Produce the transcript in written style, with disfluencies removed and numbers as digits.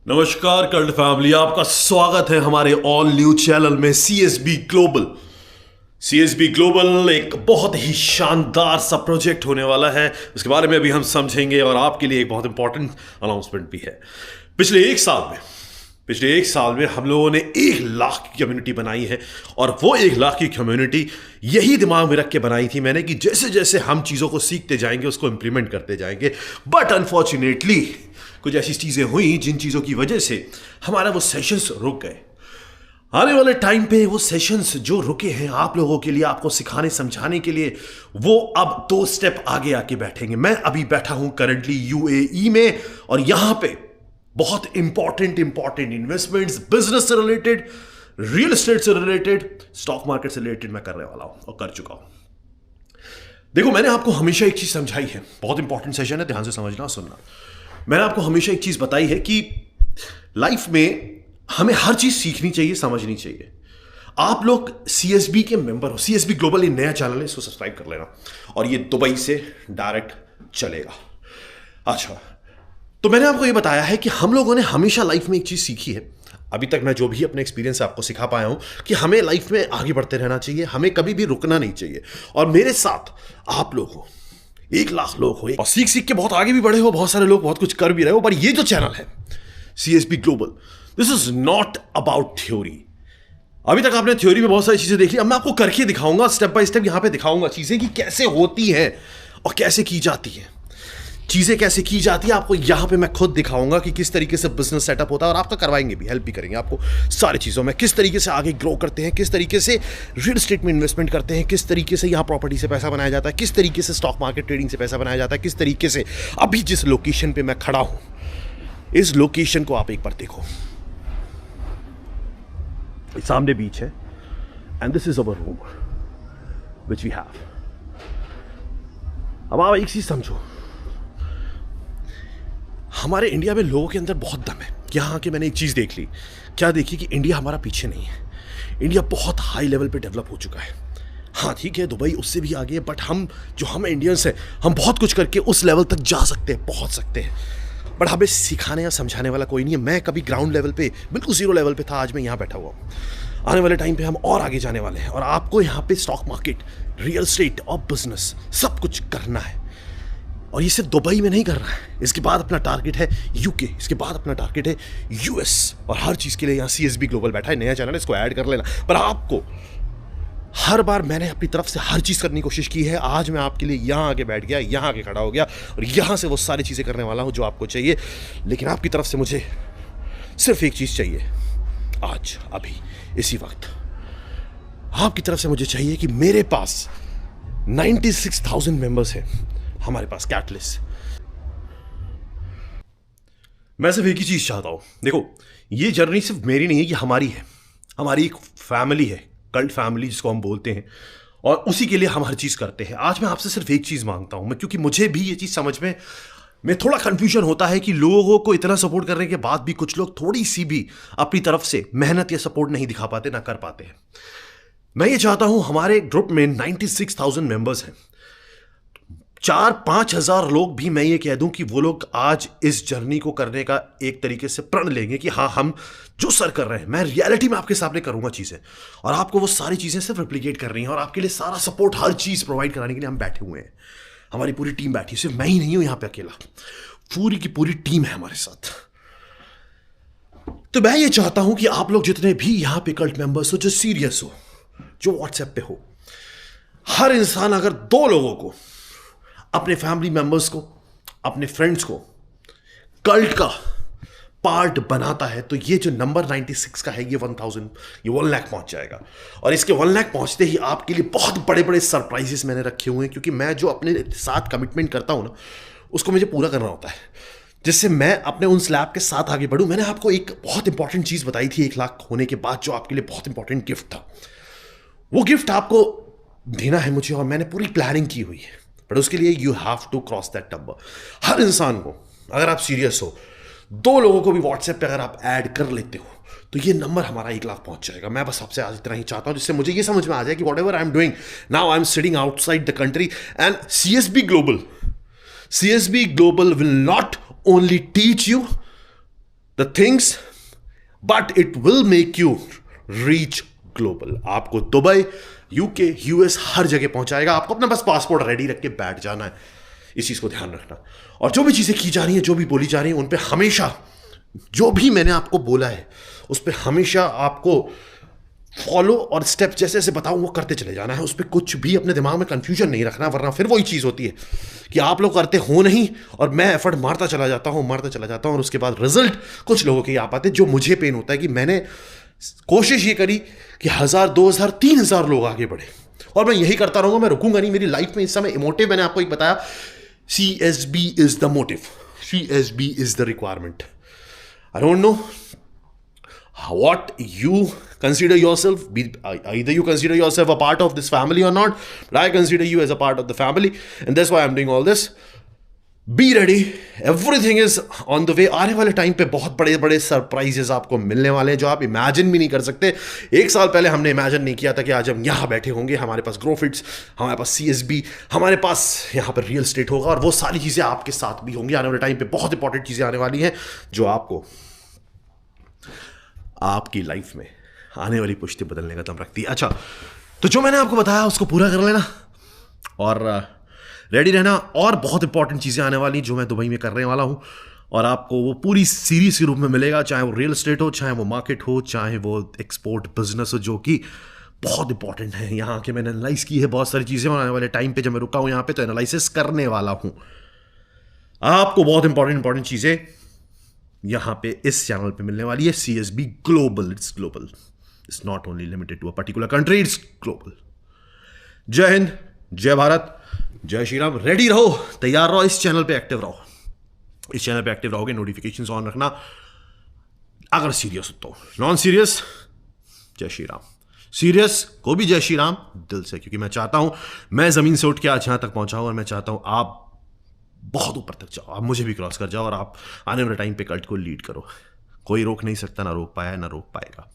नमस्कार cult family, आपका स्वागत है हमारे ऑल न्यू चैनल में सीएसबी ग्लोबल। सीएसबी ग्लोबल एक बहुत ही शानदार सा प्रोजेक्ट होने वाला है, उसके बारे में अभी हम समझेंगे और आपके लिए एक बहुत इंपॉर्टेंट अनाउंसमेंट भी है। पिछले एक साल में हम लोगों ने 1 लाख की कम्युनिटी बनाई है और वो 1 लाख की कम्युनिटी यही दिमाग में रख के बनाई थी मैंने कि जैसे जैसे हम चीज़ों को सीखते जाएंगे उसको इंप्लीमेंट करते जाएंगे। बट अनफॉर्चुनेटली कुछ ऐसी चीज़ें हुई जिन चीज़ों की वजह से हमारा वो सेशंस रुक गए। आने वाले टाइम पे वो सेशंस जो रुके हैं आप लोगों के लिए, आपको सिखाने समझाने के लिए, वो अब 2 स्टेप आगे आके बैठेंगे। मैं अभी बैठा हूं करंटली यूएई में और यहां पे बहुत इंपॉर्टेंट इन्वेस्टमेंट्स, बिजनेस से रिलेटेड, रियल एस्टेट से रिलेटेड, स्टॉक मार्केट से रिलेटेड मैं करने वाला हूं और कर चुका हूं। देखो, मैंने आपको हमेशा एक चीज समझाई है, बहुत इंपॉर्टेंट सेशन है, ध्यान से समझना सुनना। मैंने आपको हमेशा एक चीज बताई है कि लाइफ में हमें हर चीज सीखनी चाहिए, समझनी चाहिए। आप लोग सीएसबी के मेंबर हो, सीएसबी ग्लोबल ये नया चैनल है, इसको सब्सक्राइब कर लेना और ये दुबई से डायरेक्ट चलेगा। अच्छा, तो मैंने आपको ये बताया है कि हम लोगों ने हमेशा लाइफ में एक चीज सीखी है, अभी तक मैं जो भी अपने एक्सपीरियंस से आपको सिखा पाया हूं, कि हमें लाइफ में आगे बढ़ते रहना चाहिए, हमें कभी भी रुकना नहीं चाहिए। और मेरे साथ आप लोग हो, 1 लाख लोग हो और सीख सीख के बहुत आगे भी बढ़े हो, बहुत सारे लोग बहुत कुछ कर भी रहे हो। पर ये जो चैनल है CSB global, this is not about theory. अभी तक आपने थ्योरी में बहुत सारी चीजें देख ली, अब मैं आपको करके दिखाऊंगा, स्टेप बाय स्टेप यहां पे दिखाऊंगा चीजें कि कैसे होती हैं और कैसे की जाती है। चीजें कैसे की जाती है आपको यहां पे मैं खुद दिखाऊंगा कि किस तरीके से बिजनेस सेटअप होता है, और आपका करवाएंगे भी, हेल्प भी करेंगे आपको सारी चीजों में। किस तरीके से आगे ग्रो करते हैं, किस तरीके से रियल एस्टेट में इन्वेस्टमेंट करते हैं, किस तरीके से यहां प्रॉपर्टी से पैसा बनाया जाता है, किस तरीके से स्टॉक मार्केट ट्रेडिंग से पैसा बनाया जाता है, किस तरीके से अभी जिस लोकेशन पे मैं खड़ा हूं, इस लोकेशन को आप एक बार देखो। सामने बीच है and this is our room which we have. अब आप एक चीज समझो, हमारे इंडिया में लोगों के अंदर बहुत दम है। यहाँ आके मैंने एक चीज़ देख ली, क्या देखी कि इंडिया हमारा पीछे नहीं है, इंडिया बहुत हाई लेवल पे डेवलप हो चुका है। हाँ ठीक है, दुबई उससे भी आगे है, बट हम इंडियंस हैं, हम बहुत कुछ करके उस लेवल तक जा सकते हैं, पहुँच सकते हैं। बट हमें सिखाने या समझाने वाला कोई नहीं है। मैं कभी ग्राउंड लेवल पे, बिल्कुल 0 लेवल पे था, आज मैं यहाँ बैठा हुआ हूँ। आने वाले टाइम पे हम और आगे जाने वाले हैं और आपको यहाँ पे स्टॉक मार्केट, रियल एस्टेट और बिजनेस सब कुछ करना है। और ये सिर्फ दुबई में नहीं करना है, इसके बाद अपना टारगेट है यूके, इसके बाद अपना टारगेट है यूएस, और हर चीज़ के लिए यहाँ सीएसबी ग्लोबल बैठा है, नया चैनल है, इसको ऐड कर लेना। पर आपको हर बार मैंने अपनी तरफ से हर चीज़ करने की कोशिश की है। आज मैं आपके लिए यहाँ आके बैठ गया, यहाँ आके खड़ा हो गया और यहाँ से वो सारी चीज़ें करने वाला हूँ जो आपको चाहिए। लेकिन आपकी तरफ से मुझे सिर्फ एक चीज़ चाहिए, आज अभी इसी वक्त आपकी तरफ से मुझे चाहिए कि मेरे पास 96,000 मेंबर्स हैं हमारे पास, कैटलिस्ट। मैं सिर्फ एक ही चीज चाहता हूं, देखो ये जर्नी सिर्फ मेरी नहीं है, ये हमारी है, हमारी एक फैमिली है, कल्ट फैमिली जिसको हम बोलते हैं, और उसी के लिए हम हर चीज करते हैं। आज मैं आपसे सिर्फ एक चीज मांगता हूं, मैं, क्योंकि मुझे भी ये चीज समझ में थोड़ा कंफ्यूजन होता है कि लोगों को इतना सपोर्ट करने के बाद भी कुछ लोग थोड़ी सी भी अपनी तरफ से मेहनत या सपोर्ट नहीं दिखा पाते, ना कर पाते हैं। मैं ये चाहता हूं, हमारे ग्रुप में 96,000 मेंबर्स हैं, 4-5 हजार लोग भी मैं ये कह दूं कि वो लोग आज इस जर्नी को करने का एक तरीके से प्रण लेंगे कि हाँ, हम जो सर कर रहे हैं, मैं रियलिटी में आपके सामने करूंगा चीजें, और आपको वो सारी चीजें सिर्फ रिप्लिकेट कर रही हैं और आपके लिए सारा सपोर्ट, हर चीज प्रोवाइड कराने के लिए हम बैठे हुए हैं। हमारी पूरी टीम बैठी है, सिर्फ मैं ही नहीं हूं यहां पे अकेला, पूरी की पूरी टीम है हमारे साथ। तो मैं ये चाहता हूं कि आप लोग जितने भी यहां पे कल्ट मेंबर्स हो, जो सीरियस हो, जो व्हाट्सएप पे हो, हर इंसान अगर 2 लोगों को, अपने फैमिली मेंबर्स को, अपने फ्रेंड्स को कल्ट का पार्ट बनाता है, तो ये जो नंबर 96 का है, ये 1000, ये 1 लाख पहुंच जाएगा। और इसके 1 लाख पहुंचते ही आपके लिए बहुत बड़े बड़े सरप्राइजेस मैंने रखे हुए हैं, क्योंकि मैं जो अपने साथ कमिटमेंट करता हूं ना, उसको मुझे पूरा करना होता है, जिससे मैं अपने उन स्लैब के साथ आगे बढ़ूं। मैंने आपको एक बहुत इंपॉर्टेंट चीज बताई थी 1 लाख होने के बाद, जो आपके लिए बहुत इंपॉर्टेंट गिफ्ट था। वो गिफ्ट आपको देना है मुझे, और मैंने पूरी प्लानिंग की हुई है, बट उसके लिए you have to cross that number. हर इंसान को, अगर आप सीरियस हो, 2 लोगों को भी व्हाट्सएप पे अगर आप ऐड कर लेते हो, तो ये नंबर हमारा 1 लाख पहुंच जाएगा। मैं बस आपसे आज इतना ही चाहता हूं, जिससे मुझे ये समझ में आ जाए कि what ever I am doing now, I am sitting outside the country, and CSB global will not only teach you, the things, but it will make you reach global. आपको दुबई, यूके, यूएस हर जगह पहुंचाएगा। आपको अपना बस passport ready रख के बैठ जाना है। इस चीज को ध्यान रखना। और जो भी चीजें की जा रही हैं, जो भी बोली जा रही हैं, उन पे हमेशा, जो भी मैंने आपको बोला है उस पे हमेशा आपको फॉलो और स्टेप जैसे जैसे बताऊं वो करते चले जाना है। उस पर कुछ भी अपने दिमाग में कंफ्यूजन नहीं रखना, वरना फिर वही चीज़ होती है कि आप लोग करते हो नहीं और मैं एफर्ट मारता चला जाता हूं और उसके बाद रिजल्ट कुछ लोगों के आ पाते। जो मुझे पेन होता है कि मैंने कोशिश ये करी कि 1000, 2000, 3000 लोग आगे बढ़े और मैं यही करता रहूंगा, मैं रुकूंगा नहीं। मेरी लाइफ में इस समय मोटिव मैंने आपको एक बताया, CSB is the motive, CSB is the requirement. I don't know what you consider yourself, either you consider yourself a part of this family or not, but I consider you as a part of the family and that's why I'm doing all this. Be ready, everything is on the way. आने वाले time पे बहुत बड़े बड़े surprises आपको मिलने वाले हैं जो आप इमेजिन भी नहीं कर सकते। एक साल पहले हमने इमेजिन नहीं किया था कि आज हम यहाँ बैठे होंगे, हमारे पास ग्रोफिट्स, हमारे पास CSB, हमारे पास यहाँ पर रियल स्टेट होगा और वो सारी चीज़ें आपके साथ भी होंगी। आने वाले टाइम पे बहुत इंपॉर्टेंट चीज़ें आने वाली हैं जो आपको आपकी लाइफ में आने वाली पुश्ती बदलने का दम रखती है। अच्छा, तो जो मैंने आपको बताया उसको पूरा कर लेना और रेडी रहना। और बहुत इंपॉर्टेंट चीज़ें आने वाली जो मैं दुबई में करने वाला हूँ और आपको वो पूरी सीरीज के रूप में मिलेगा, चाहे वो रियल एस्टेट हो, चाहे वो मार्केट हो, चाहे वो एक्सपोर्ट बिजनेस हो, जो कि बहुत इंपॉर्टेंट है। यहाँ के मैंने एनालाइज की है बहुत सारी चीज़ें और आने वाले टाइम पे जब मैं रुका हूँ यहाँ पे तो एनालिसिस करने वाला हूँ। आपको बहुत इंपॉर्टेंट चीज़ें यहाँ पे इस चैनल पे मिलने वाली है। CSB global, it's global, it's not only limited to a particular country, it's global. जय हिंद, जय भारत, जय श्री राम। रेडी रहो, तैयार रहो, इस चैनल पे एक्टिव रहो। इस चैनल पे एक्टिव रहोगे, नोटिफिकेशंस ऑन रखना अगर सीरियस हो तो। नॉन सीरियस जय श्री राम, सीरियस को भी जय श्री राम दिल से, क्योंकि मैं चाहता हूं मैं जमीन से उठ के आज यहां तक पहुंचा हूं और मैं चाहता हूं आप बहुत ऊपर तक जाओ, आप मुझे भी क्रॉस कर जाओ और आप आने वाले टाइम पे कल्ट को लीड करो। कोई रोक नहीं सकता, ना रोक पाया, ना रोक पाएगा।